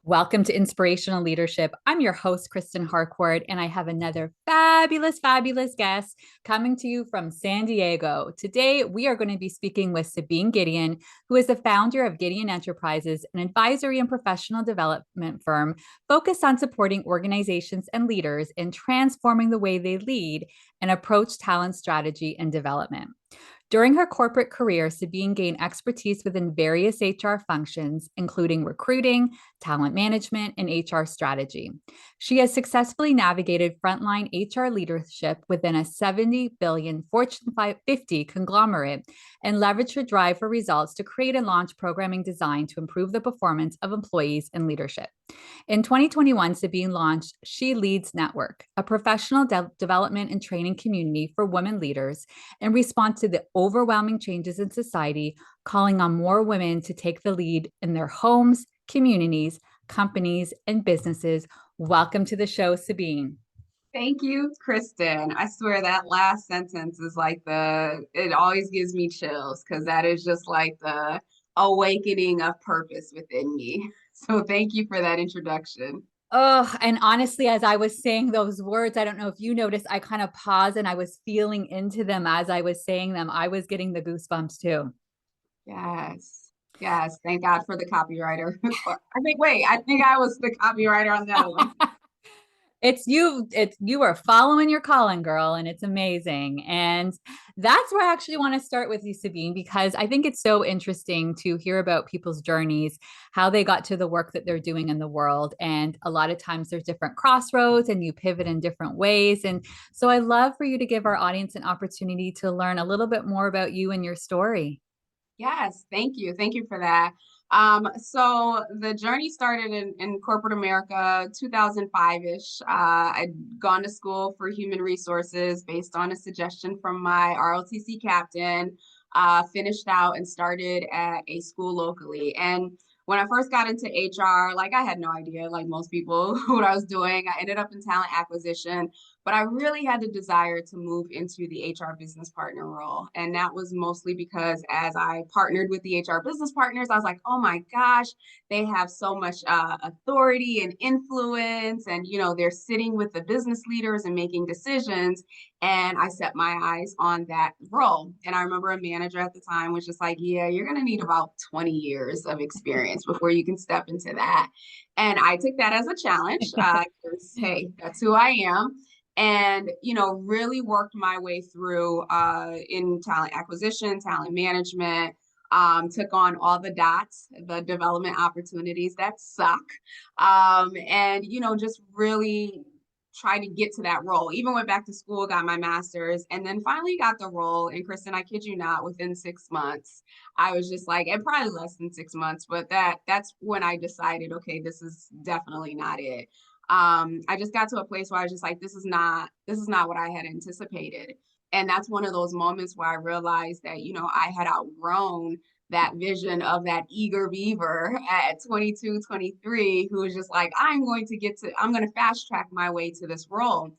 Welcome to Inspirational Leadership. I'm your host, Kristen Harcourt, and I have another fabulous guest coming to you from San Diego. Today, we are going to be speaking with Sabine Gedeon, who is the founder of Gedeon Enterprises, an advisory and professional development firm focused on supporting organizations and leaders in transforming the way they lead and approach talent strategy and development. During her corporate career, Sabine gained expertise within various HR functions, including recruiting, talent management, and HR strategy. She has successfully navigated frontline HR leadership within a 70 billion Fortune 50 conglomerate and leveraged her drive for results to create and launch programming designed to improve the performance of employees and leadership. In 2021, Sabine launched SHELeads Network, a professional development and training community for women leaders in response to the overwhelming changes in society, calling on more women to take the lead in their homes, communities, companies, and businesses. Welcome to the show, Sabine. Thank you, Kristen. I swear that last sentence is it always gives me chills because that is just like the awakening of purpose within me. So thank you for that introduction. Oh, and honestly, as I was saying those words, I don't know if you noticed, I kind of paused and I was feeling into them as I was saying them. I was getting the goosebumps too. Yes. Yes. Thank God for the copywriter. I think I was the copywriter on that one. It's you are following your calling, girl, and it's amazing. And that's where I actually want to start with you, Sabine, because I think it's so interesting to hear about people's journeys, how they got to the work that they're doing in the world. And a lot of times there's different crossroads and you pivot in different ways. And so I love for you to give our audience an opportunity to learn a little bit more about you and your story. Yes, thank you. Thank you for that. So the journey started in corporate America, 2005-ish. I'd gone to school for human resources based on a suggestion from my ROTC captain, finished out and started at a school locally. And when I first got into HR, like I had no idea, like most people, what I was doing. I ended up in talent acquisition, but I really had the desire to move into the HR business partner role. And that was mostly because as I partnered with the HR business partners, I was like, oh my gosh, they have so much authority and influence. And, they're sitting with the business leaders and making decisions. And I set my eyes on that role. And I remember a manager at the time was just like, yeah, you're going to need about 20 years of experience before you can step into that. And I took that as a challenge because, hey, that's who I am, and really worked my way through in talent acquisition, talent management. Took on all the dots, the development opportunities that suck, and just really tried to get to that role. Even went back to school, got my master's, and then finally got the role. And Kristen, I kid you not, within 6 months, I was just like, and probably less than 6 months, but that's when I decided, okay, this is definitely not it. I just got to a place where I was just like, this is not what I had anticipated. And that's one of those moments where I realized that, I had outgrown that vision of that eager beaver at 22, 23, who was just like, I'm going to fast track my way to this role.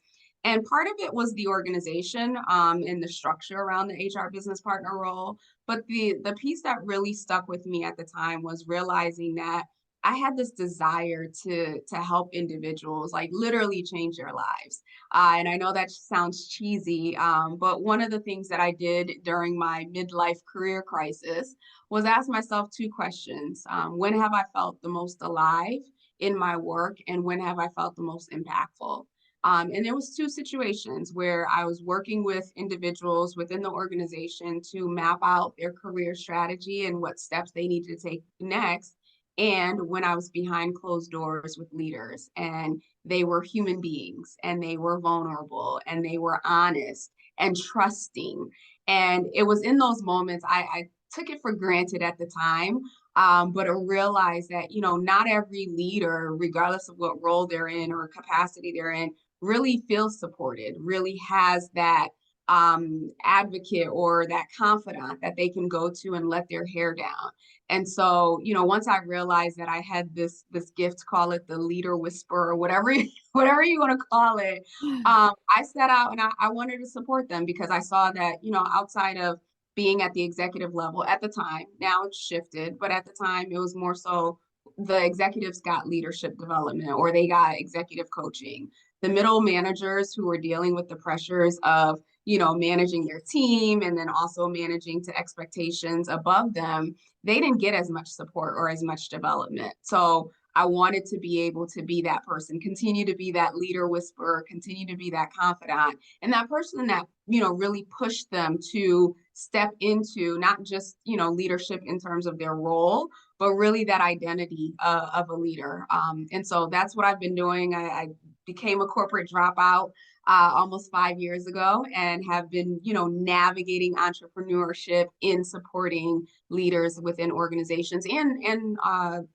And part of it was the organization and the structure around the HR business partner role. But the piece that really stuck with me at the time was realizing that I had this desire to help individuals, like literally change their lives. And I know that sounds cheesy, but one of the things that I did during my midlife career crisis was ask myself two questions. When have I felt the most alive in my work, and when have I felt the most impactful? And there was two situations where I was working with individuals within the organization to map out their career strategy and what steps they need to take next, and when I was behind closed doors with leaders, and they were human beings, and they were vulnerable, and they were honest and trusting. And it was in those moments I took it for granted at the time, but I realized that, not every leader, regardless of what role they're in or capacity they're in, really feels supported, really has that advocate or that confidant that they can go to and let their hair down. And so, once I realized that I had this gift, call it the leader whisperer, or whatever, whatever you want to call it, I set out and I wanted to support them because I saw that, outside of being at the executive level at the time, now it's shifted, but at the time it was more so the executives got leadership development or they got executive coaching. The middle managers who were dealing with the pressures of, managing their team and then also managing to expectations above them, they didn't get as much support or as much development. So I wanted to be able to be that person, continue to be that leader whisperer, continue to be that confidant, and that person that, really pushed them to step into not just, leadership in terms of their role, but really that identity of a leader. And so that's what I've been doing. I became a corporate dropout almost 5 years ago and have been, navigating entrepreneurship in supporting leaders within organizations and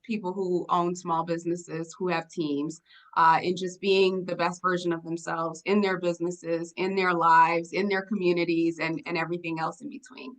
people who own small businesses, who have teams, and just being the best version of themselves in their businesses, in their lives, in their communities, and everything else in between.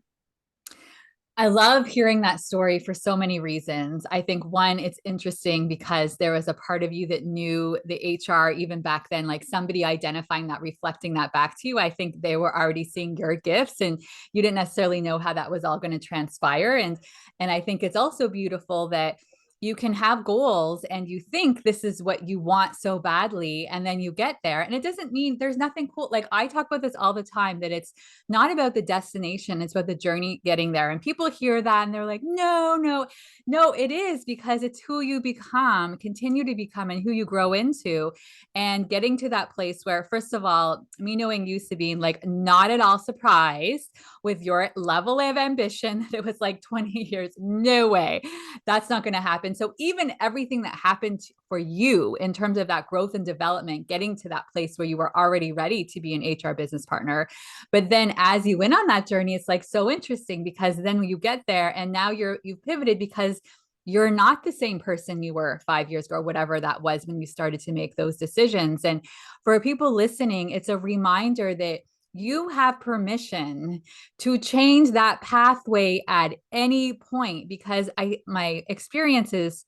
I love hearing that story for so many reasons. I think one, it's interesting because there was a part of you that knew the HR even back then, like somebody identifying that, reflecting that back to you. I think they were already seeing your gifts and you didn't necessarily know how that was all going to transpire. And I think it's also beautiful that you can have goals and you think this is what you want so badly, and then you get there. And it doesn't mean there's nothing cool. Like I talk about this all the time, that it's not about the destination, it's about the journey getting there. And people hear that and they're like, no, no, no, it is, because it's who you become, continue to become, and who you grow into. And getting to that place where, first of all, me knowing you, Sabine, like not at all surprised with your level of ambition that it was like 20 years. No way. That's not going to happen. So even everything that happened for you in terms of that growth and development, getting to that place where you were already ready to be an HR business partner. But then as you went on that journey, it's like so interesting, because then when you get there and now you've pivoted, because you're not the same person you were 5 years ago, or whatever that was when you started to make those decisions. And for people listening, it's a reminder that you have permission to change that pathway at any point, because my experiences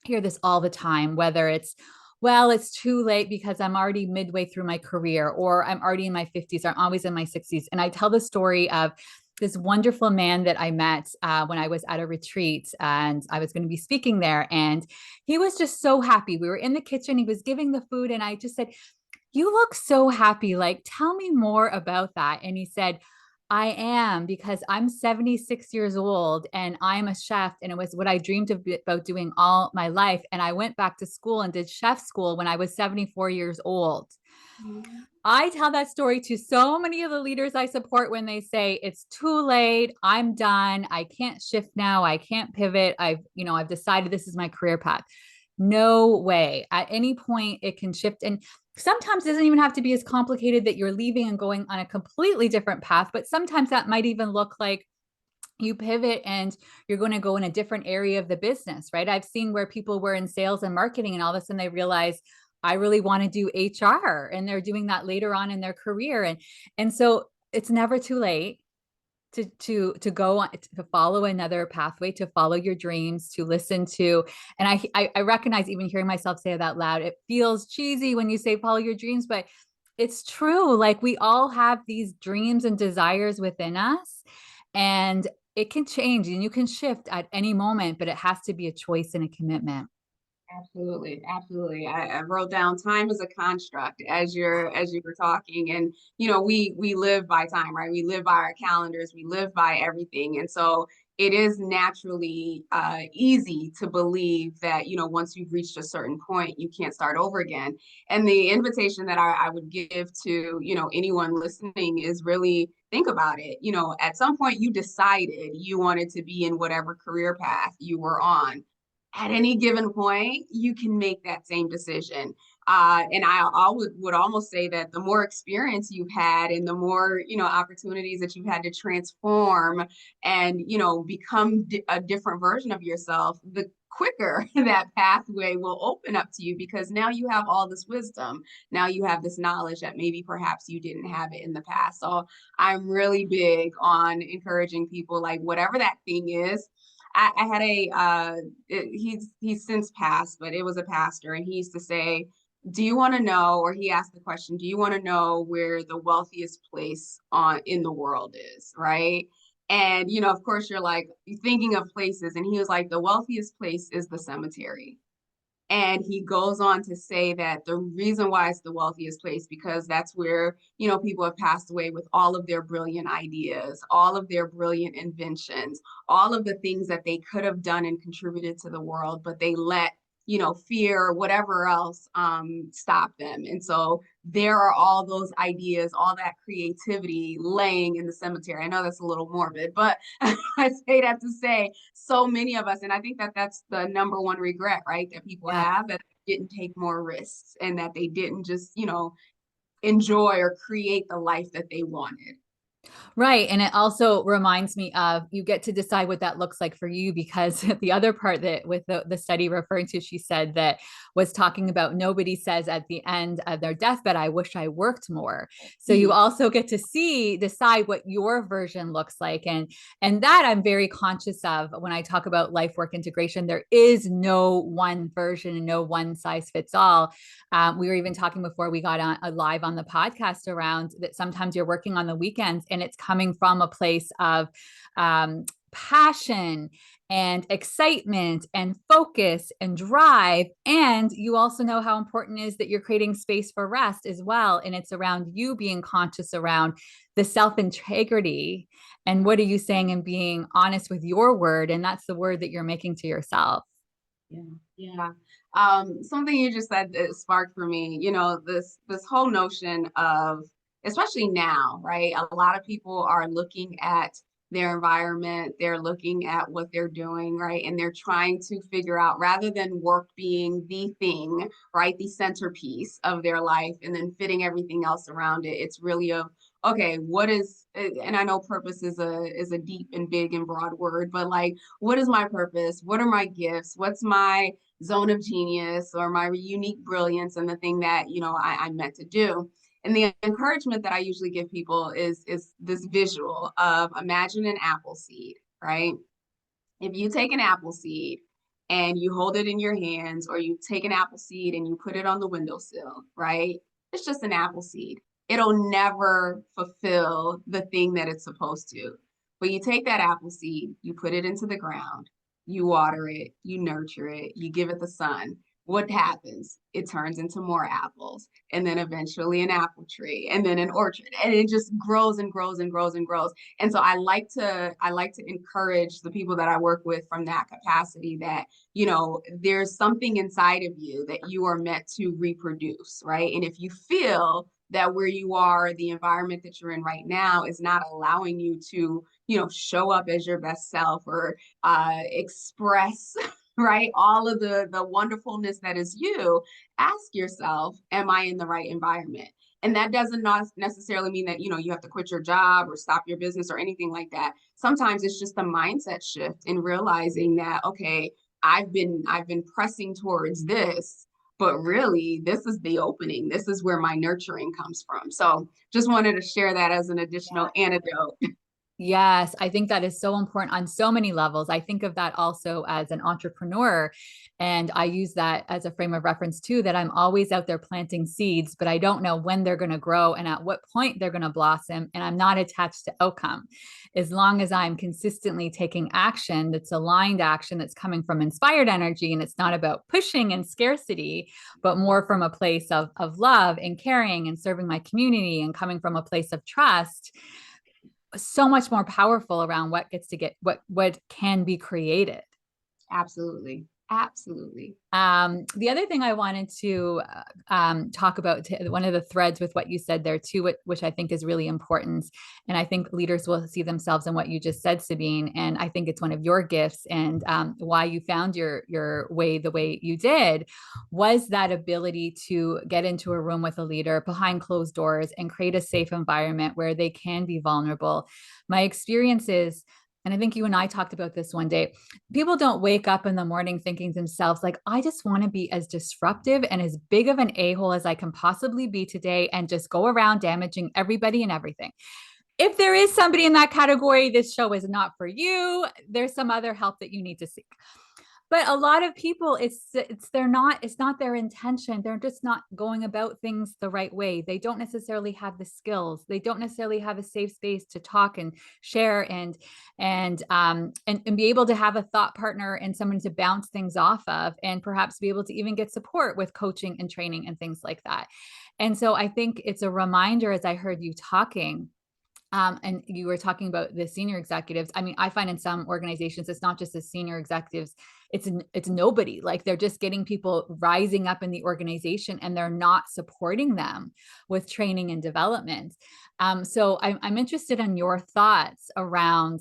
hear this all the time, whether it's, well, it's too late because I'm already midway through my career, or I'm already in my 50s, or I'm always in my 60s. And I tell the story of this wonderful man that I met when I was at a retreat and I was going to be speaking there. And he was just so happy. We were in the kitchen, he was giving the food, and I just said, you look so happy. Like, tell me more about that. And he said, I am, because I'm 76 years old and I'm a chef. And it was what I dreamed about doing all my life. And I went back to school and did chef school when I was 74 years old. Mm-hmm. I tell that story to so many of the leaders I support when they say it's too late, I'm done, I can't shift now, I can't pivot, I've decided this is my career path. No way. At any point it can shift. And sometimes it doesn't even have to be as complicated that you're leaving and going on a completely different path, but sometimes that might even look like you pivot and you're going to go in a different area of the business, right? I've seen where people were in sales and marketing and all of a sudden they realize, I really want to do HR, and they're doing that later on in their career. And so it's never too late to go on, to follow another pathway, to follow your dreams, to listen to. And I recognize, even hearing myself say it out loud, it feels cheesy when you say follow your dreams, but it's true. Like we all have these dreams and desires within us, and it can change and you can shift at any moment, but it has to be a choice and a commitment. Absolutely, absolutely. I wrote down time is a construct as you were talking, and we live by time, right? We live by our calendars, we live by everything, and so it is naturally easy to believe that once you've reached a certain point, you can't start over again. And the invitation that I would give to anyone listening is really think about it. At some point you decided you wanted to be in whatever career path you were on. At any given point, you can make that same decision. And I would almost say that the more experience you've had and the more, opportunities that you've had to transform and, become a different version of yourself, the quicker that pathway will open up to you, because now you have all this wisdom. Now you have this knowledge that maybe perhaps you didn't have it in the past. So I'm really big on encouraging people, like whatever that thing is. I had he's since passed, but it was a pastor, and he used to say, do you want to know, or he asked the question, do you want to know where the wealthiest place in the world is, right? And, of course, you're like thinking of places. And he was like, the wealthiest place is the cemetery. And he goes on to say that the reason why it's the wealthiest place, because that's where, people have passed away with all of their brilliant ideas, all of their brilliant inventions, all of the things that they could have done and contributed to the world, but they let, fear, whatever else, stop them. And so there are all those ideas, all that creativity laying in the cemetery. I know that's a little morbid, but I say that to say so many of us, and I think that that's the number one regret, right? That people Yeah. have, that they didn't take more risks and that they didn't just, enjoy or create the life that they wanted. Right. And it also reminds me of you get to decide what that looks like for you, because the other part that with the study referring to, she said that was talking about nobody says at the end of their deathbed, I wish I worked more. So you Mhm. also get to decide what your version looks like. And that I'm very conscious of when I talk about life work integration. There is no one version and no one size fits all. We were even talking before we got on live on the podcast around that sometimes you're working on the weekends and it's coming from a place of passion and excitement and focus and drive. And you also know how important it is that you're creating space for rest as well. And it's around you being conscious around the self integrity and what are you saying and being honest with your word. And that's the word that you're making to yourself. Yeah, yeah. Something you just said that sparked for me, this whole notion of, especially now, right? A lot of people are looking at their environment, they're looking at what they're doing, right? And they're trying to figure out, rather than work being the thing, right, the centerpiece of their life, and then fitting everything else around it, it's really of, okay, what is, and I know purpose is a deep and big and broad word, but like, what is my purpose? What are my gifts? What's my zone of genius or my unique brilliance and the thing that, I'm meant to do? And the encouragement that I usually give people is this visual of, imagine an apple seed, right? If you take an apple seed and you hold it in your hands, or you take an apple seed and you put it on the windowsill, right? It's just an apple seed. It'll never fulfill the thing that it's supposed to. But you take that apple seed, you put it into the ground, you water it, you nurture it, you give it the sun. What happens? It turns into more apples, and then eventually an apple tree, and then an orchard, and it just grows and grows and grows and grows. And so I like to encourage the people that I work with from that capacity, that, there's something inside of you that you are meant to reproduce, right? And if you feel that where you are, the environment that you're in right now is not allowing you to, show up as your best self, or express right, all of the wonderfulness that is you, ask yourself, am I in the right environment? And that doesn't not necessarily mean that, you have to quit your job or stop your business or anything like that. Sometimes it's just a mindset shift in realizing that, okay, I've been pressing towards this, but really this is the opening. This is where my nurturing comes from. So just wanted to share that as an additional antidote. Yes, I think that is so important on so many levels. I think of that also as an entrepreneur. And I use that as a frame of reference too, that I'm always out there planting seeds, but I don't know when they're going to grow and at what point they're going to blossom. And I'm not attached to outcome. As long as I'm consistently taking action that's aligned action, that's coming from inspired energy, and it's not about pushing and scarcity, but more from a place of love and caring and serving my community and coming from a place of trust, so much more powerful around what can be created. Absolutely. Absolutely. The other thing I wanted to talk about, one of the threads with what you said there too, which I think is really important, and I think leaders will see themselves in what you just said, Sabine. And I think it's one of your gifts, and why you found your way the way you did, was that ability to get into a room with a leader behind closed doors and create a safe environment where they can be vulnerable. My experience is, and I think you and I talked about this one day, people don't wake up in the morning thinking to themselves, like, I just want to be as disruptive and as big of an a-hole as I can possibly be today and just go around damaging everybody and everything. If there is somebody in that category, this show is not for you. There's some other help that you need to seek. But a lot of people, it's not their intention. They're just not going about things the right way. They don't necessarily have the skills. They don't necessarily have a safe space to talk and share and be able to have a thought partner and someone to bounce things off of, and perhaps be able to even get support with coaching and training and things like that. And so I think it's a reminder, as I heard you talking, and you were talking about the senior executives. I mean, I find in some organizations, it's not just the senior executives, it's nobody. Like, they're just getting people rising up in the organization and they're not supporting them with training and development. So I'm interested in your thoughts around,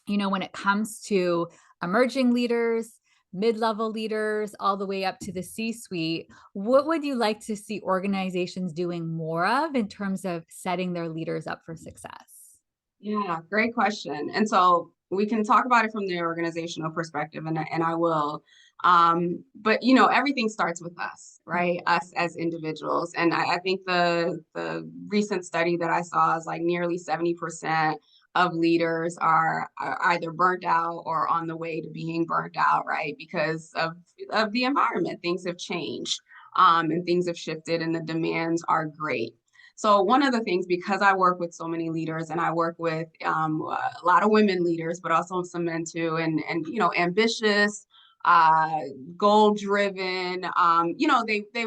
when it comes to emerging leaders, mid-level leaders, all the way up to the C-suite, what would you like to see organizations doing more of in terms of setting their leaders up for success? Yeah, great question. And so we can talk about it from the organizational perspective, and I will. But everything starts with us, right? Us as individuals. And I think the recent study that I saw is like nearly 70% of leaders are either burnt out or on the way to being burnt out, right? Because of the environment. Things have changed, and things have shifted, and the demands are great. So one of the things, because I work with so many leaders, and I work with a lot of women leaders, but also some men too, and ambitious, goal driven, they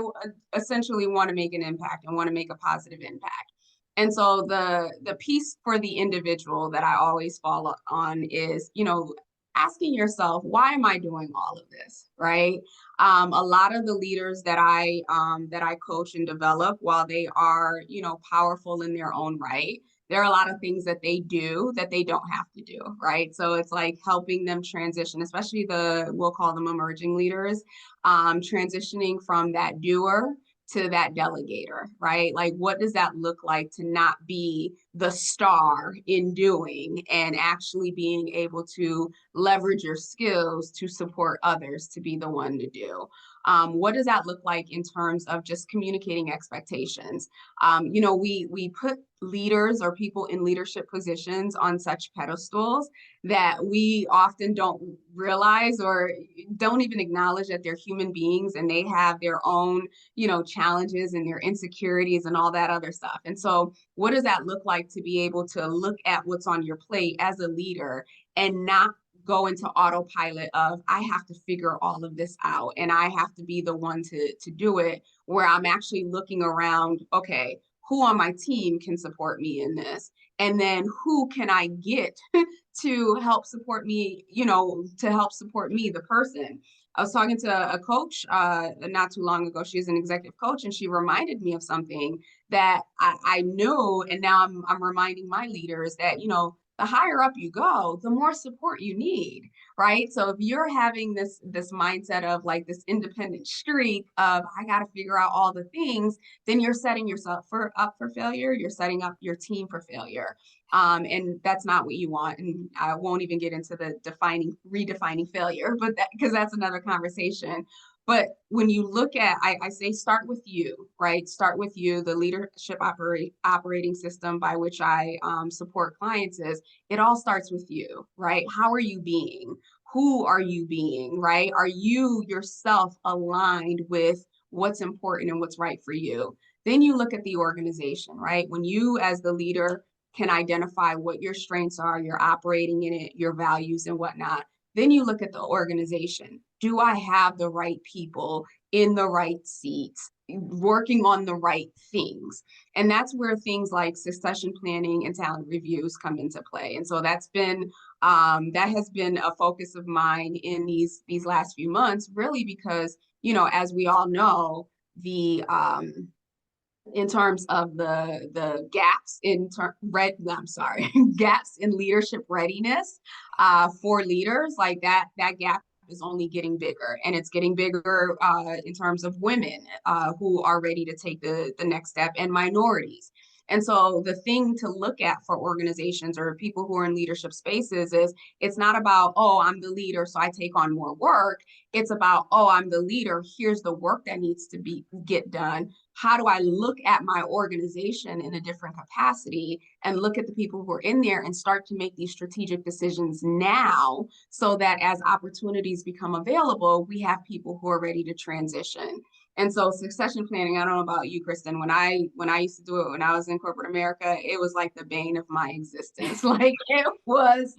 essentially want to make an impact and want to make a positive impact. And so the piece for the individual that I always fall on is, asking yourself, why am I doing all of this, right? A lot of the leaders that I coach and develop, while they are, powerful in their own right, there are a lot of things that they do that they don't have to do, right? So it's like helping them transition, especially we'll call them emerging leaders, transitioning from that doer to that delegator, right? Like, what does that look like to not be the star in doing, and actually being able to leverage your skills to support others to be the one to do? What does that look like in terms of just communicating expectations? We put leaders or people in leadership positions on such pedestals that we often don't realize or don't even acknowledge that they're human beings, and they have their own, challenges and their insecurities and all that other stuff. And so what does that look like to be able to look at what's on your plate as a leader and not go into autopilot of, I have to figure all of this out and I have to be the one to do it, where I'm actually looking around, okay, who on my team can support me in this? And then who can I get to help support me, to help support me, the person. I was talking to a coach not too long ago. She's an executive coach, and she reminded me of something that I knew, and now I'm reminding my leaders that, the higher up you go, the more support you need, right? So if you're having this mindset of like this independent streak of, I got to figure out all the things, then you're setting yourself up for failure. You're setting up your team for failure. And that's not what you want. And I won't even get into the redefining failure, but because that's another conversation. But when you look at, I say, start with you, right? Start with you. The leadership operating system by which I support clients is, it all starts with you, right? How are you being? Who are you being, right? Are you yourself aligned with what's important and what's right for you? Then you look at the organization, right? When you, as the leader, can identify what your strengths are, you're operating in it, your values and whatnot. Then you look at the organization. Do I have the right people in the right seats, working on the right things? And that's where things like succession planning and talent reviews come into play. And so that has been a focus of mine in these last few months, really, because, as we all know, the in terms of the gaps gaps in leadership readiness for leaders, like that gap is only getting bigger, and it's getting bigger in terms of women who are ready to take the next step, and minorities. And so the thing to look at for organizations or people who are in leadership spaces is it's not about, oh, I'm the leader, so I take on more work. It's about, oh, I'm the leader. Here's the work that needs to get done. How do I look at my organization in a different capacity and look at the people who are in there and start to make these strategic decisions now so that as opportunities become available, we have people who are ready to transition. And so succession planning, I don't know about you, Kristen, when I used to do it when I was in corporate America, it was like the bane of my existence. Like it was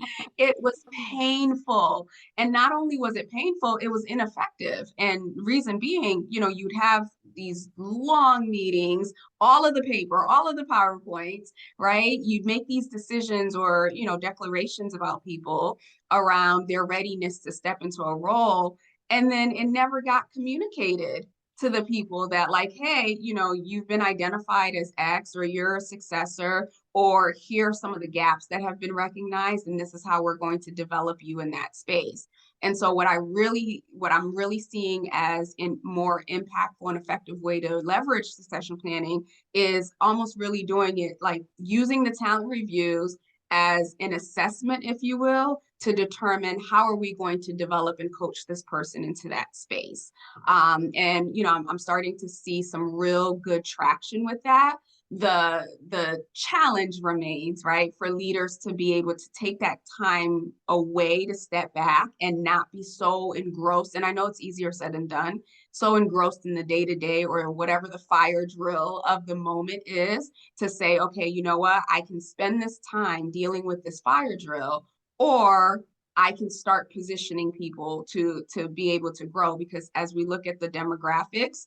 painful. And not only was it painful, it was ineffective. And reason being, you'd have these long meetings, all of the paper, all of the PowerPoints, right? You'd make these decisions or, declarations about people around their readiness to step into a role. And then it never got communicated to the people that like, hey, you've been identified as X or you're a successor, or here are some of the gaps that have been recognized, and this is how we're going to develop you in that space. And so what I'm really seeing as a more impactful and effective way to leverage succession planning is almost really doing it like using the talent reviews as an assessment, if you will, to determine how are we going to develop and coach this person into that space. And I'm starting to see some real good traction with that. The challenge remains, right, for leaders to be able to take that time away to step back and not be so engrossed. And I know it's easier said than done, so engrossed in the day-to-day or whatever the fire drill of the moment is, to say, okay, you know what, I can spend this time dealing with this fire drill, or I can start positioning people to be able to grow. Because as we look at the demographics,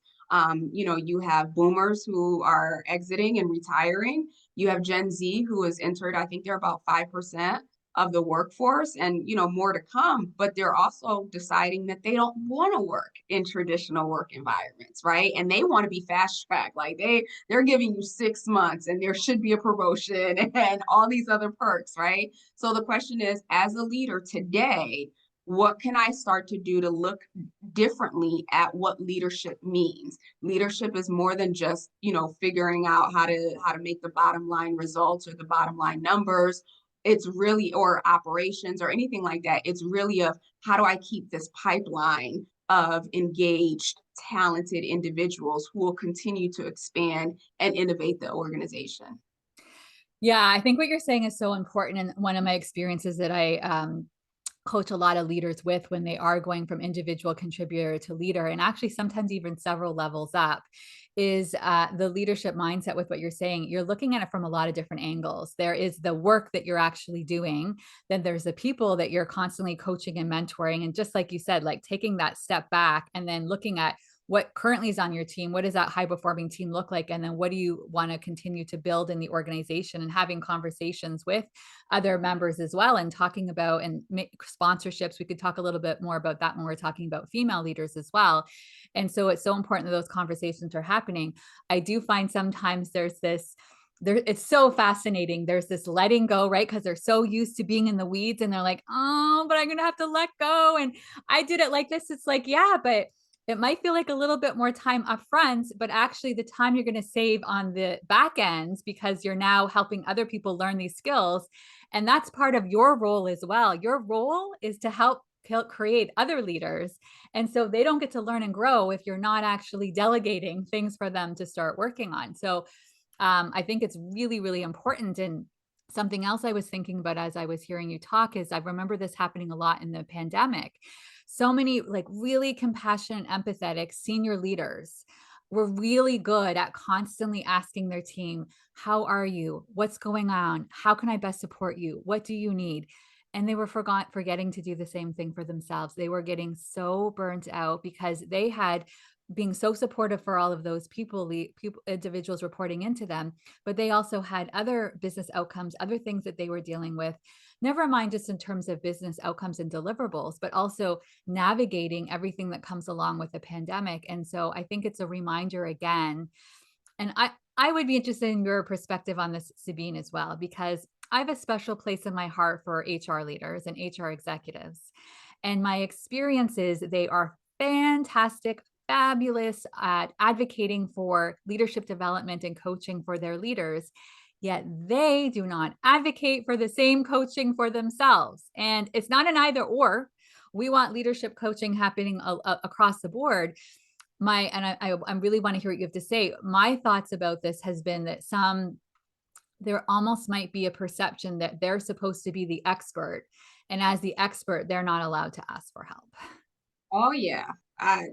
you have boomers who are exiting and retiring. You have Gen Z who has entered, I think they're about 5% of the workforce, and more to come, but they're also deciding that they don't want to work in traditional work environments, right? And they want to be fast tracked. Like they're giving you 6 months and there should be a promotion and all these other perks, right? So the question is, as a leader today, what can I start to do to look differently at what leadership means? Leadership is more than just, figuring out how to make the bottom line results or the bottom line numbers. It's really, or operations or anything like that. It's really of how do I keep this pipeline of engaged, talented individuals who will continue to expand and innovate the organization. Yeah, I think what you're saying is so important. And one of my experiences that I coach a lot of leaders with when they are going from individual contributor to leader, and actually sometimes even several levels up, is the leadership mindset. With what you're saying, you're looking at it from a lot of different angles. There is the work that you're actually doing, then there's the people that you're constantly coaching and mentoring, and just like you said, like taking that step back and then looking at what currently is on your team, what does that high performing team look like, and then what do you want to continue to build in the organization, and having conversations with other members as well, and talking about and sponsorships. We could talk a little bit more about that when we're talking about female leaders as well. And so it's so important that those conversations are happening. I do find sometimes there's this it's so fascinating. There's this letting go, right? Because they're so used to being in the weeds and they're like, oh, but I'm going to have to let go. And I did it like this. It's like, yeah, but it might feel like a little bit more time up front, but actually the time you're going to save on the back ends, because you're now helping other people learn these skills. And that's part of your role as well. Your role is to help create other leaders. And so they don't get to learn and grow if you're not actually delegating things for them to start working on. So I think it's really, really important. And something else I was thinking about as I was hearing you talk is I remember this happening a lot in the pandemic. So many like really compassionate, empathetic senior leaders were really good at constantly asking their team, how are you? What's going on? How can I best support you? What do you need? And they were forgetting to do the same thing for themselves. They were getting so burnt out because they had being so supportive for all of those people, individuals reporting into them, but they also had other business outcomes, other things that they were dealing with, never mind just in terms of business outcomes and deliverables, but also navigating everything that comes along with the pandemic. And so I think it's a reminder again, and I would be interested in your perspective on this, Sabine, as well, because I have a special place in my heart for HR leaders and HR executives. And my experience is they are fantastic fabulous at advocating for leadership development and coaching for their leaders, yet they do not advocate for the same coaching for themselves. And it's not an either or. We want leadership coaching happening across the board. I really want to hear what you have to say. My thoughts about this has been that there almost might be a perception that they're supposed to be the expert. And as the expert, they're not allowed to ask for help. Oh yeah. I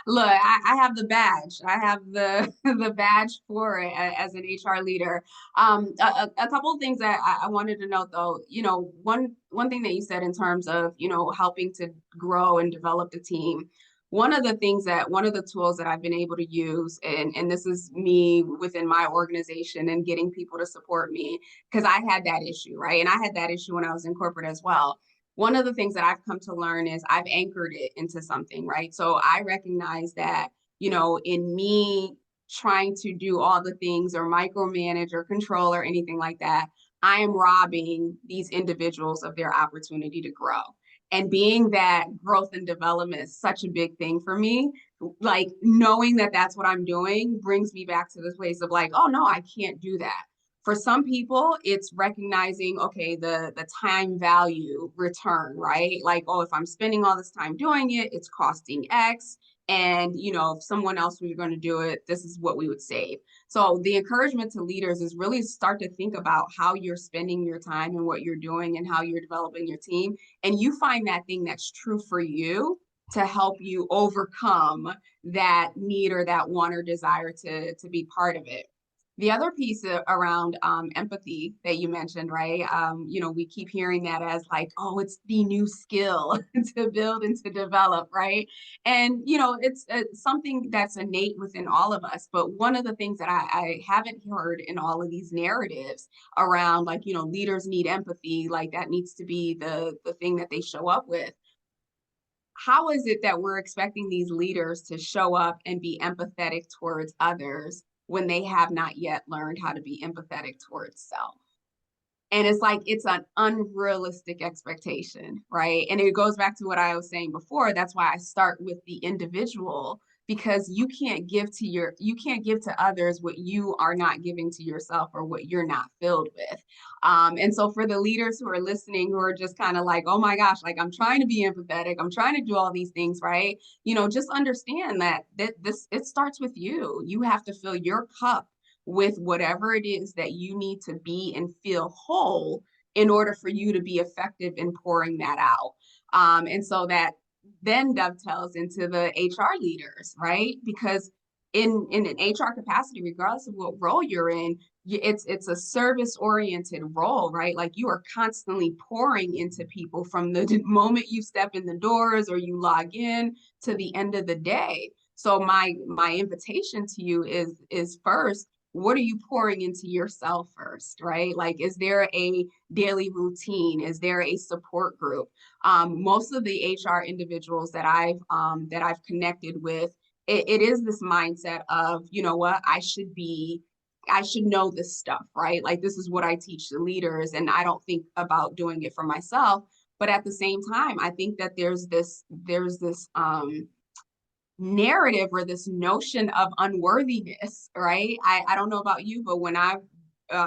Look, I have the badge. I have the the badge for it as an HR leader. A couple of things that I wanted to note, though. One thing that you said in terms of helping to grow and develop the team. One of the tools that I've been able to use, and this is me within my organization and getting people to support me, because I had that issue, right? And I had that issue when I was in corporate as well. One of the things that I've come to learn is I've anchored it into something, right? So I recognize that, in me trying to do all the things or micromanage or control or anything like that, I am robbing these individuals of their opportunity to grow. And being that growth and development is such a big thing for me, like knowing that that's what I'm doing brings me back to this place of like, oh no, I can't do that. For some people, it's recognizing, okay, the time value return, right? Like, oh, if I'm spending all this time doing it, it's costing X. And, if someone else was going to do it, this is what we would save. So the encouragement to leaders is really start to think about how you're spending your time and what you're doing and how you're developing your team. And you find that thing that's true for you to help you overcome that need or that want or desire to be part of it. The other piece around empathy that you mentioned, right? We keep hearing that as like, oh, it's the new skill to build and to develop, right? And, it's something that's innate within all of us. But one of the things that I haven't heard in all of these narratives around, like, leaders need empathy, like that needs to be the thing that they show up with. How is it that we're expecting these leaders to show up and be empathetic towards others when they have not yet learned how to be empathetic towards self? And it's like, it's an unrealistic expectation, right? And it goes back to what I was saying before. That's why I start with the individual, because you can't give to others what you are not giving to yourself or what you're not filled with. And so for the leaders who are listening, who are just kind of like, oh my gosh, like I'm trying to be empathetic, I'm trying to do all these things, right? Just understand that it starts with you. You have to fill your cup with whatever it is that you need to be and feel whole in order for you to be effective in pouring that out. And so that then dovetails into the HR leaders, right? Because in an HR capacity, regardless of what role you're in, it's a service oriented role, right? Like you are constantly pouring into people from the moment you step in the doors or you log in to the end of the day. So my invitation to you is first, what are you pouring into yourself first, right? Like, is there a daily routine? Is there a support group? Most of the HR individuals that I've connected with, it is this mindset of, you know what, I should know this stuff, right? Like this is what I teach the leaders, and I don't think about doing it for myself. But at the same time, I think that there's this narrative or this notion of unworthiness, right? I don't know about you, but when I've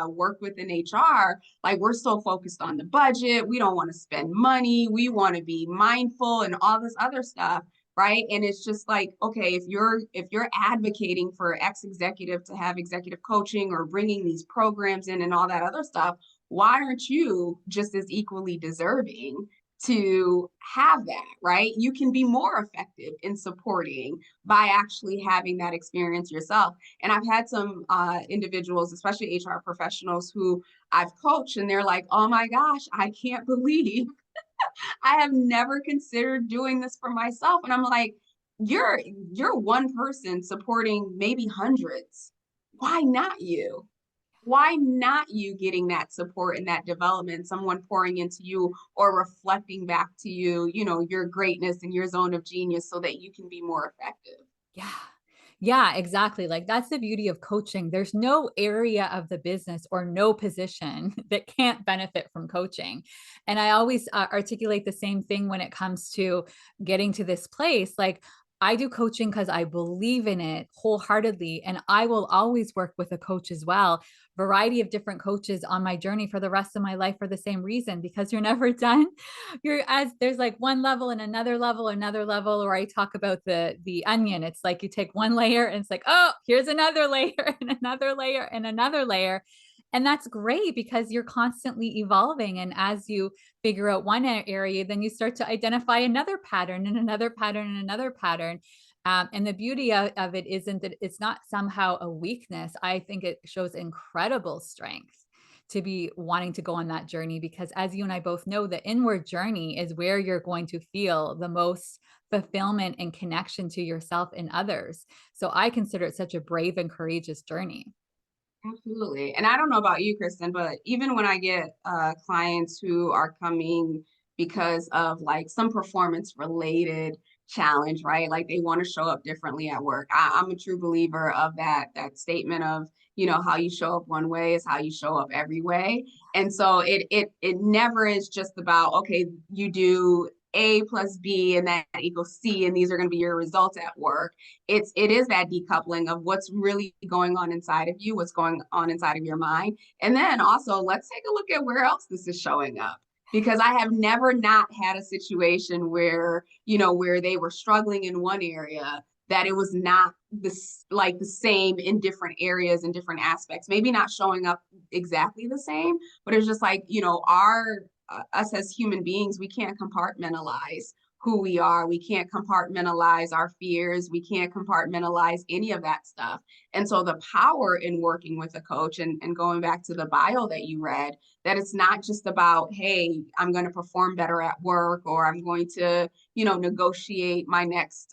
worked within HR, like we're so focused on the budget, we don't want to spend money, we want to be mindful and all this other stuff, right? And it's just like, okay, if you're advocating for ex executive to have executive coaching or bringing these programs in and all that other stuff, why aren't you just as equally deserving to have that, right? You can be more effective in supporting by actually having that experience yourself. And I've had some individuals, especially HR professionals, who I've coached, and they're like, oh my gosh, I can't believe I have never considered doing this for myself. And I'm like, you're one person supporting maybe hundreds. Why not you? Why not you getting that support and that development, someone pouring into you or reflecting back to you, your greatness and your zone of genius so that you can be more effective? Yeah. Yeah, exactly. Like that's the beauty of coaching. There's no area of the business or no position that can't benefit from coaching. And I always articulate the same thing when it comes to getting to this place. Like, I do coaching because I believe in it wholeheartedly. And I will always work with a coach as well. Variety of different coaches on my journey for the rest of my life for the same reason, because you're never done. You're as there's like one level and another level, or I talk about the onion. It's like you take one layer and it's like, oh, here's another layer and another layer and another layer. And that's great because you're constantly evolving. And as you figure out one area, then you start to identify another pattern and another pattern and another pattern. And the beauty of it isn't that it's not somehow a weakness. I think it shows incredible strength to be wanting to go on that journey, because as you and I both know, the inward journey is where you're going to feel the most fulfillment and connection to yourself and others. So I consider it such a brave and courageous journey. Absolutely. And I don't know about you, Kristen, but even when I get clients who are coming because of like some performance related challenge, right? Like they want to show up differently at work. I'm a true believer of that statement of, how you show up one way is how you show up every way. And so it never is just about, okay, you do A plus B and that equals C, and these are going to be your results at work. It is that decoupling of what's really going on inside of you, what's going on inside of your mind. And then also let's take a look at where else this is showing up. Because I have never not had a situation where, where they were struggling in one area, that it was not this like the same in different areas and different aspects, maybe not showing up exactly the same, but it's just like, our us as human beings, we can't compartmentalize who we are. We can't compartmentalize our fears. We can't compartmentalize any of that stuff. And so the power in working with a coach, and going back to the bio that you read, that it's not just about, hey, I'm going to perform better at work, or I'm going to, negotiate my next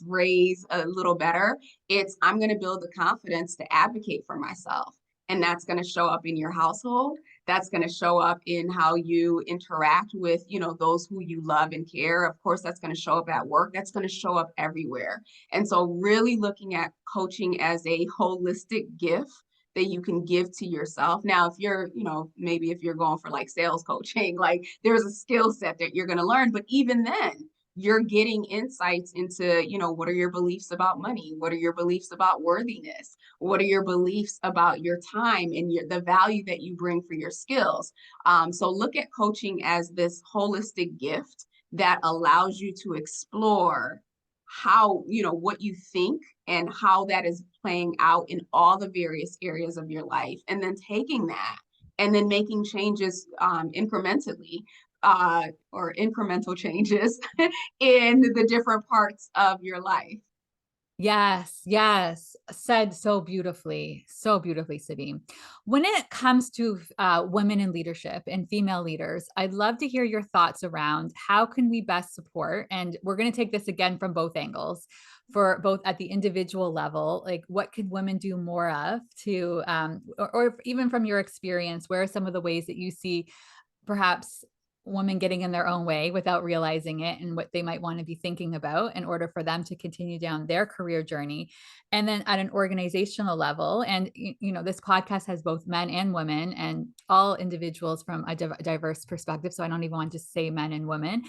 raise a little better. It's I'm going to build the confidence to advocate for myself. And that's going to show up in your household. That's going to show up in how you interact with, those who you love and care. Of course, that's going to show up at work. That's going to show up everywhere. And so really looking at coaching as a holistic gift that you can give to yourself. Now, if you're, maybe if you're going for like sales coaching, like there's a skill set that you're going to learn, but even then, you're getting insights into, what are your beliefs about money? What are your beliefs about worthiness? What are your beliefs about your time and the value that you bring for your skills? So look at coaching as this holistic gift that allows you to explore how, what you think and how that is playing out in all the various areas of your life, and then taking that and then making changes incrementally, or incremental changes in the different parts of your life. Yes, yes. Said so beautifully, Sabine. When it comes to women in leadership and female leaders, I'd love to hear your thoughts around how can we best support, and we're going to take this again from both angles, for both at the individual level, like what could women do more of to, or even from your experience, where are some of the ways that you see perhaps women getting in their own way without realizing it, and what they might want to be thinking about in order for them to continue down their career journey. And then at an organizational level, and this podcast has both men and women and all individuals from a diverse perspective, so I don't even want to say men and women.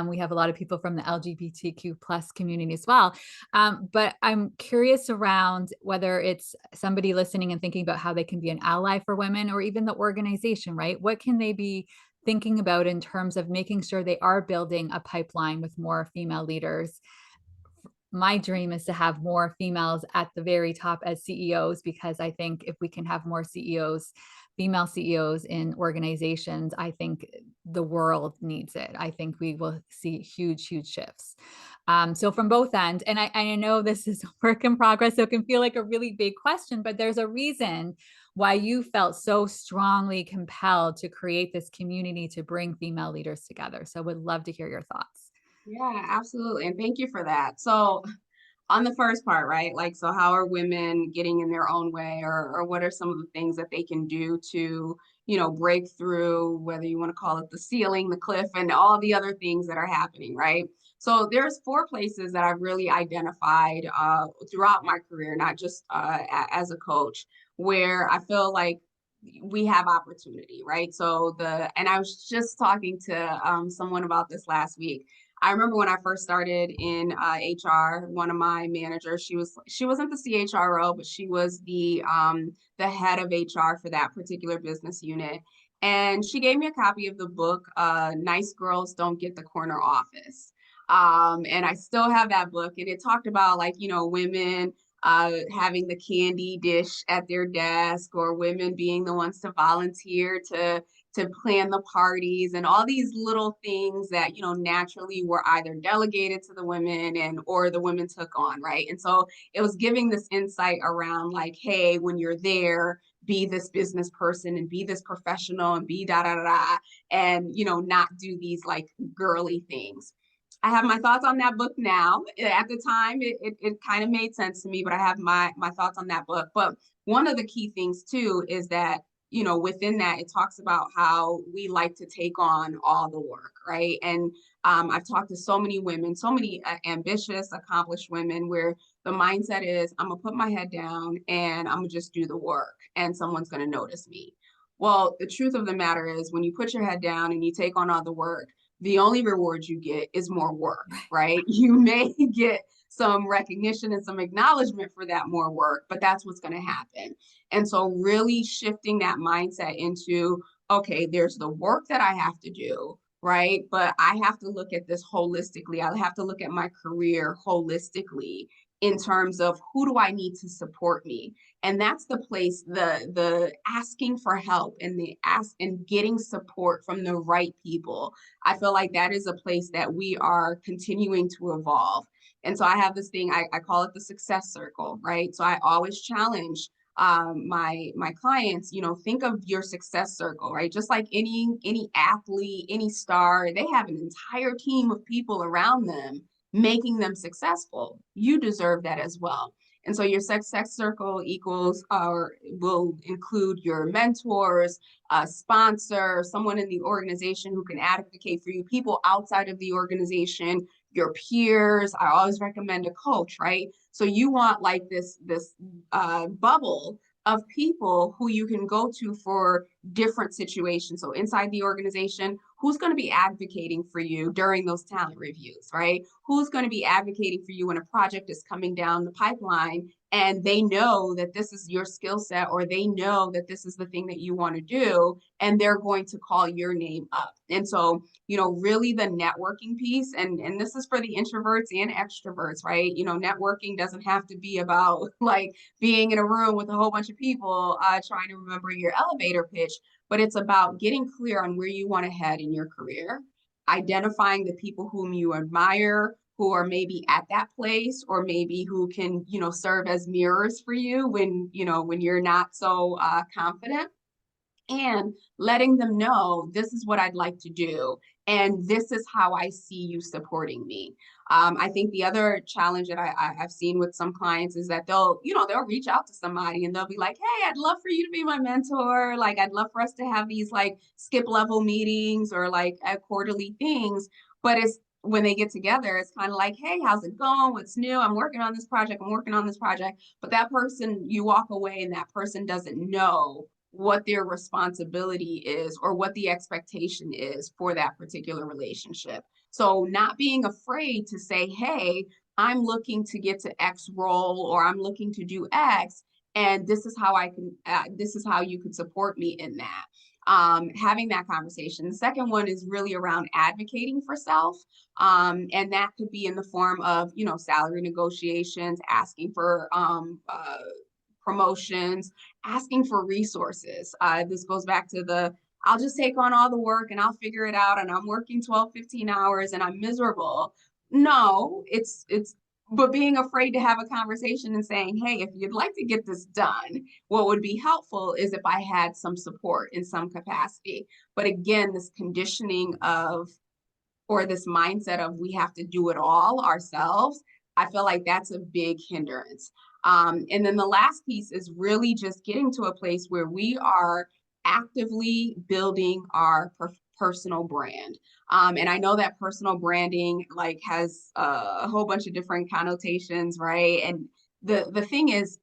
We have a lot of people from the LGBTQ plus community as well. But I'm curious around whether it's somebody listening and thinking about how they can be an ally for women, or even the organization, right? What can they be thinking about in terms of making sure they are building a pipeline with more female leaders? My dream is to have more females at the very top as CEOs, because I think if we can have more CEOs, female CEOs in organizations, I think the world needs it. I think we will see huge, huge shifts. So from both ends, and I know this is a work in progress, so it can feel like a really big question, but there's a reason why you felt so strongly compelled to create this community to bring female leaders together. So would love to hear your thoughts. Yeah, absolutely. And thank you for that. So on the first part, right? Like, so how are women getting in their own way, or what are some of the things that they can do to, break through, whether you want to call it the ceiling, the cliff, and all the other things that are happening, right? So there's four places that I've really identified throughout my career, not just as a coach, where I feel like we have opportunity, right? And I was just talking to someone about this last week. I remember when I first started in HR, one of my managers, she wasn't the CHRO, but she was the head of HR for that particular business unit. And she gave me a copy of the book, Nice Girls Don't Get the Corner Office. And I still have that book, and it talked about, like, women having the candy dish at their desk, or women being the ones to volunteer to plan the parties, and all these little things that naturally were either delegated to the women and or the women took on, right? And so it was giving this insight around, like, hey, when you're there, be this business person and be this professional and be da da da da, and not do these like girly things. I have my thoughts on that book now. At the time, it kind of made sense to me, but I have my thoughts on that book. But one of the key things too is that, within that, it talks about how we like to take on all the work, right? And I've talked to so many women, so many ambitious, accomplished women, where the mindset is, I'm gonna put my head down and I'm gonna just do the work, and someone's gonna notice me. Well, the truth of the matter is, when you put your head down and you take on all the work, the only reward you get is more work, right? You may get some recognition and some acknowledgement for that more work, but that's what's going to happen. And so really shifting that mindset into, okay, there's the work that I have to do, right? But I have to look at this holistically. I have to look at my career holistically in terms of, who do I need to support me? And that's the place, the asking for help and the ask and getting support from the right people. I feel like that is a place that we are continuing to evolve. And so I have this thing, I call it the success circle, right? So I always challenge my clients, think of your success circle, right? Just like any athlete, any star, they have an entire team of people around them making them successful. You deserve that as well. And so your success circle equals, or will include, your mentors, a sponsor, someone in the organization who can advocate for you, people outside of the organization, your peers. I always recommend a coach, right? So you want like this bubble of people who you can go to for different situations. So inside the organization, who's going to be advocating for you during those talent reviews, right? Who's going to be advocating for you when a project is coming down the pipeline and they know that this is your skill set, or they know that this is the thing that you want to do, and they're going to call your name up. And so, really the networking piece, and this is for the introverts and extroverts, right? Networking doesn't have to be about like being in a room with a whole bunch of people trying to remember your elevator pitch, but it's about getting clear on where you want to head in your career, identifying the people whom you admire, who are maybe at that place, or maybe who can, serve as mirrors for you when you're not so confident, and letting them know, this is what I'd like to do, and this is how I see you supporting me. I think the other challenge that I've seen with some clients is that they'll reach out to somebody and they'll be like, hey, I'd love for you to be my mentor. Like, I'd love for us to have these like skip level meetings, or like quarterly things. But it's, when they get together, it's kind of like, hey, how's it going? What's new? I'm working on this project. But that person, you walk away and that person doesn't know what their responsibility is or what the expectation is for that particular relationship. So not being afraid to say, hey, I'm looking to get to X role, or I'm looking to do X, and this is how this is how you could support me in that. Having that conversation. The second one is really around advocating for self. And that could be in the form of, salary negotiations, asking for promotions, asking for resources. This goes back to I'll just take on all the work and I'll figure it out, and I'm working 12, 15 hours and I'm miserable. No, but being afraid to have a conversation and saying, hey, if you'd like to get this done, what would be helpful is if I had some support in some capacity. But again, this conditioning of, or this mindset of, we have to do it all ourselves, I feel like that's a big hindrance. And then the last piece is really just getting to a place where we are actively building our personal brand. And I know that personal branding like has a whole bunch of different connotations, right? And the thing is,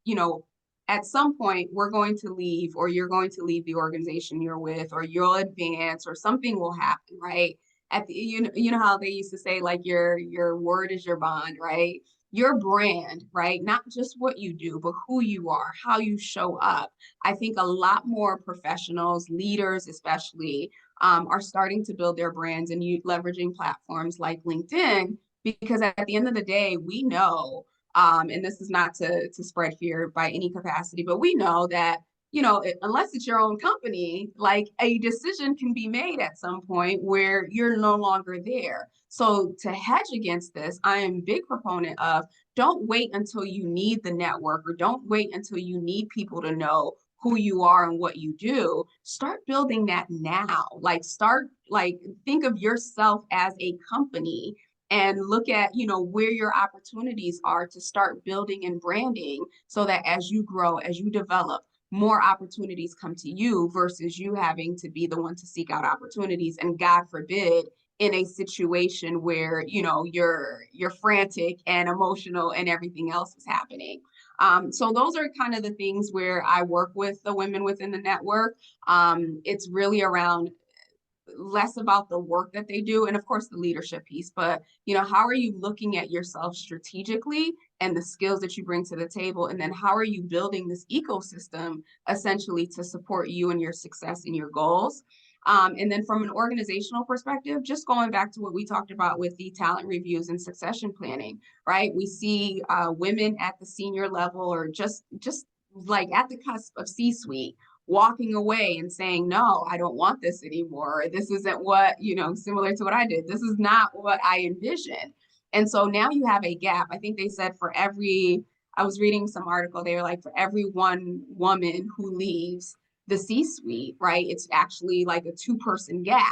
at some point we're going to leave, or you're going to leave the organization you're with, or you'll advance, or something will happen, right? at the, you know how they used to say, like, your word is your bond, right? Your brand, right? Not just what you do, but who you are, how you show up. I think a lot more professionals, leaders especially, are starting to build their brands and leveraging platforms like LinkedIn, because at the end of the day, we know, and this is not to spread fear by any capacity, but we know that, unless it's your own company, like, a decision can be made at some point where you're no longer there. So to hedge against this, I am a big proponent of, don't wait until you need the network, or don't wait until you need people to know who you are and what you do. Start building that now. Think of yourself as a company and look at, where your opportunities are to start building and branding, so that as you grow, as you develop, more opportunities come to you versus you having to be the one to seek out opportunities. And God forbid, in a situation where, you're frantic and emotional and everything else is happening. So those are kind of the things where I work with the women within the network. It's really around less about the work that they do, and of course the leadership piece, but how are you looking at yourself strategically and the skills that you bring to the table, and then how are you building this ecosystem essentially to support you and your success and your goals. And then from an organizational perspective, just going back to what we talked about with the talent reviews and succession planning, right? We see women at the senior level, or just like at the cusp of C-suite, walking away and saying, no, I don't want this anymore. This isn't what, similar to what I did. This is not what I envisioned. And so now you have a gap. I think they said I was reading some article, they were like, for every one woman who leaves the C-suite, right, it's actually like a two-person gap,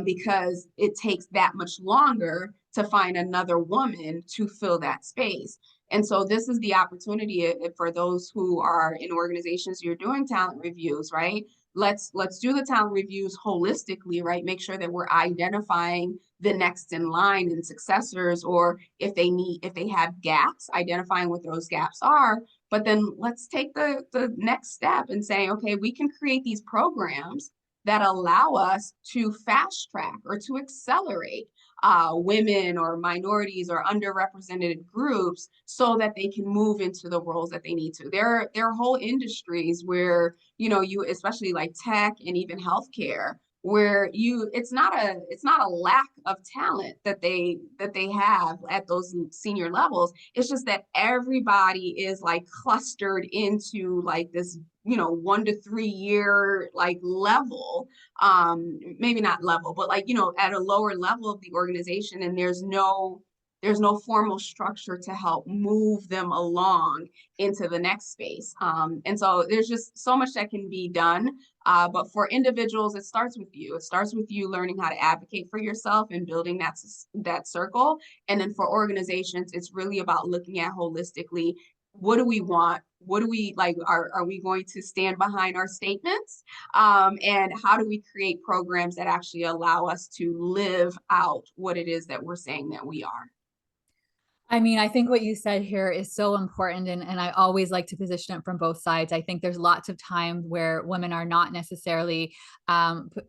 because it takes that much longer to find another woman to fill that space. And so this is the opportunity for those who are in organizations, you're doing talent reviews, right? Let's do the talent reviews holistically, right? Make sure that we're identifying the next in line and successors, or if they have gaps, identifying what those gaps are. But then let's take the next step and say, okay, we can create these programs that allow us to fast track or to accelerate women or minorities or underrepresented groups, so that they can move into the roles that they need to. There are whole industries where, you, especially like tech and even healthcare, where it's not a lack of talent that they have at those senior levels. It's just that everybody is like clustered into like this 1 to 3 year like level, maybe not level, but like at a lower level of the organization, and there's no formal structure to help move them along into the next space. And so there's just so much that can be done. But for individuals, it starts with you. It starts with you learning how to advocate for yourself and building that circle. And then for organizations, it's really about looking at holistically, what do we want? What do we like? Are we going to stand behind our statements? And how do we create programs that actually allow us to live out what it is that we're saying that we are? I mean, I think what you said here is so important. And I always like to position it from both sides. I think there's lots of times where women are not necessarily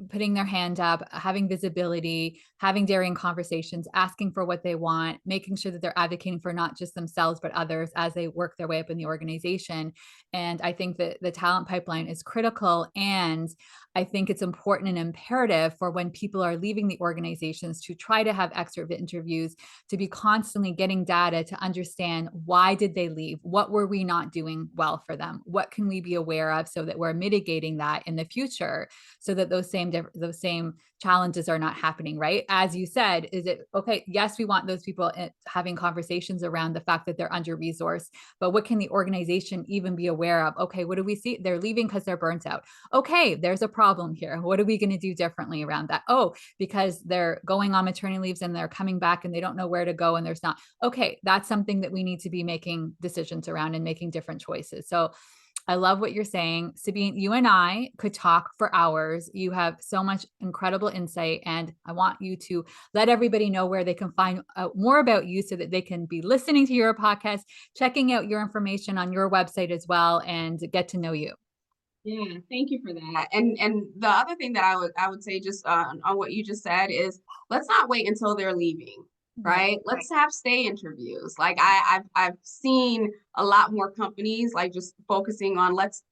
putting their hand up, having visibility, having daring conversations, asking for what they want, making sure that they're advocating for not just themselves, but others as they work their way up in the organization. And I think that the talent pipeline is critical. And I think it's important and imperative for when people are leaving the organizations to try to have exit interviews, to be constantly getting data to understand, why did they leave? What were we not doing well for them? What can we be aware of so that we're mitigating that in the future, so that those same challenges are not happening, right? As you said, is it okay? Yes, we want those people having conversations around the fact that they're under resourced, but what can the organization even be aware of? Okay, what do we see? They're leaving because they're burnt out. Okay, there's a problem here. What are we going to do differently around that? Oh, because they're going on maternity leaves and they're coming back and they don't know where to go and there's not. Okay, that's something that we need to be making decisions around and making different choices. So I love what you're saying. Sabine, you and I could talk for hours. You have so much incredible insight, and I want you to let everybody know where they can find out more about you so that they can be listening to your podcast, checking out your information on your website as well, and get to know you. Yeah, thank you for that. And the other thing that I would say just on what you just said is let's not wait until they're leaving, Right. right? Let's have stay interviews. Like Right. I've seen a lot more companies like just focusing on let's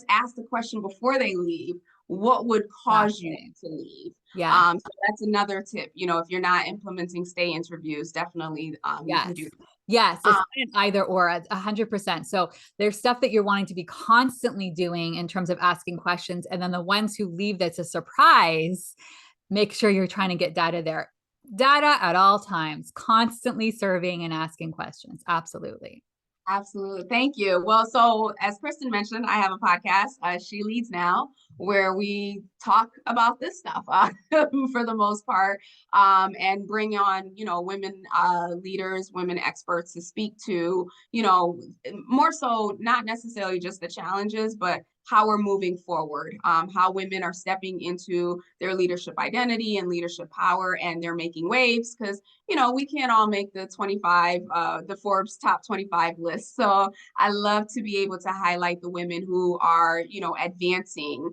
ask the question before they leave, what would cause you Exactly. to leave? Yes. So that's another tip. If you're not implementing stay interviews, definitely you can Yes. do. Yes. It's Um, not an either or 100%. So there's stuff that you're wanting to be constantly doing in terms of asking questions. And then the ones who leave that's a surprise, make sure you're trying to get data there. Data at all times, constantly serving and asking questions. Absolutely. Absolutely. Thank you. Well, so as Kristen mentioned, I have a podcast, She Leads Now, where we talk about this stuff for the most part, and bring on, women leaders, women experts to speak to, more so not necessarily just the challenges, but how we're moving forward, how women are stepping into their leadership identity and leadership power, and they're making waves because we can't all make the Forbes top 25 list. So I love to be able to highlight the women who are, advancing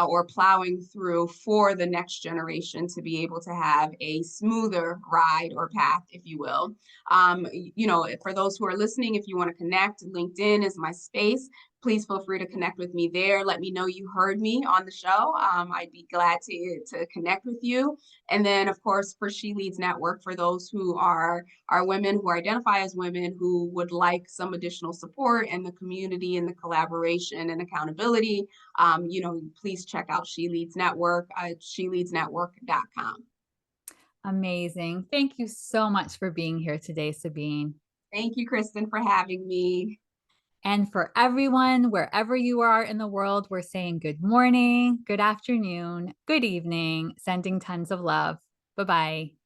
or plowing through for the next generation to be able to have a smoother ride or path, if you will. For those who are listening, if you want to connect, LinkedIn is my space. Please feel free to connect with me there. Let me know you heard me on the show. I'd be glad to connect with you. And then, of course, for SHELeads Network, for those who are women who identify as women who would like some additional support and the community and the collaboration and accountability, please check out SHELeads Network at SHELeadsNetwork.com. Amazing. Thank you so much for being here today, Sabine. Thank you, Kristen, for having me. And for everyone, wherever you are in the world, we're saying good morning, good afternoon, good evening, sending tons of love. Bye bye.